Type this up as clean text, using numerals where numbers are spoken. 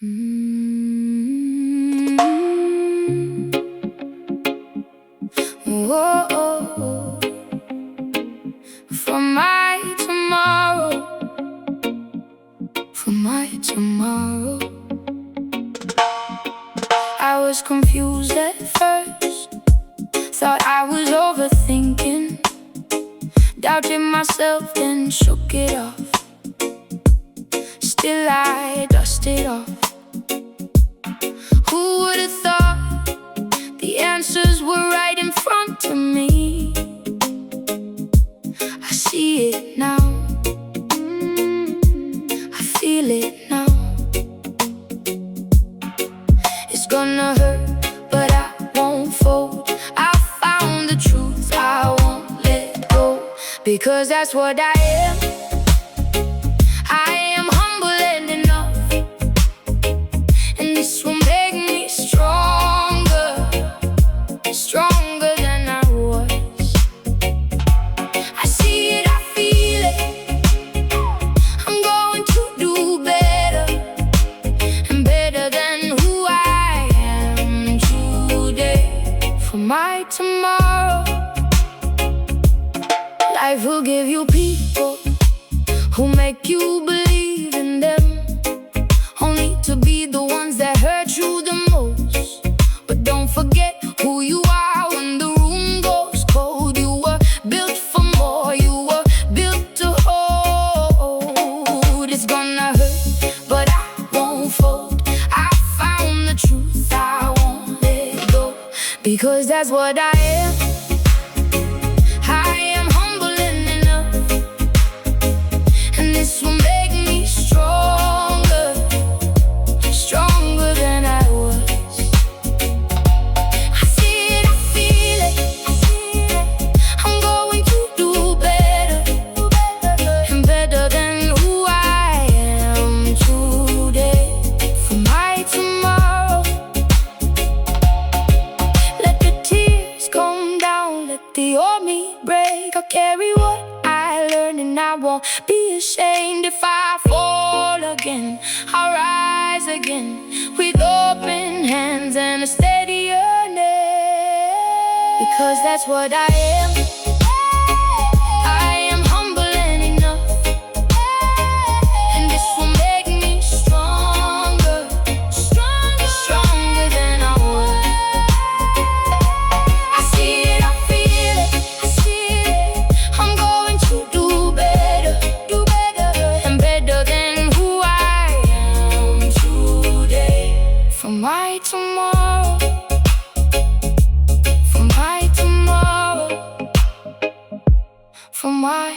Mm. Whoa. For my tomorrow, for my tomorrow. I was confused at first, thought I was overthinking, doubted myself, then shook it off. Still I dust it off. Who would have thought the answers were right in front of me? I see it now, I feel it now. It's gonna hurt, but I won't fold. I found the truth, I won't let go, because that's what I am. I am humble and enough, and this will make me stronger, stronger than I was. I see it, I feel it, I'm going to do better, and better than who I am today. For my tomorrow, life will give you people who make you believe in them, only to be the ones that hurt you the most. But don't forget who you are when the room goes cold. You were built for more, you were built to hold. It's gonna hurt, but I won't fold. I found the truth, I won't let go, because that's what I am. I am humble and enough, and this will make me stronger, stronger than I was. I see it, I feel it, I'm going to do better, and better than who I am today. For my tomorrow, let the tears come down, let the old me break. I'll carry what I learned, and I won't be ashamed. If I fall again, I'll rise again, with open hands and a steadier neck, because that's what I am. I am humble and enough, and this will make me stronger, stronger, stronger than I was. I see it, I feel it, I see it, I'm going to do better, and better than who I am today. For my tomorrow, for my tomorrow, for my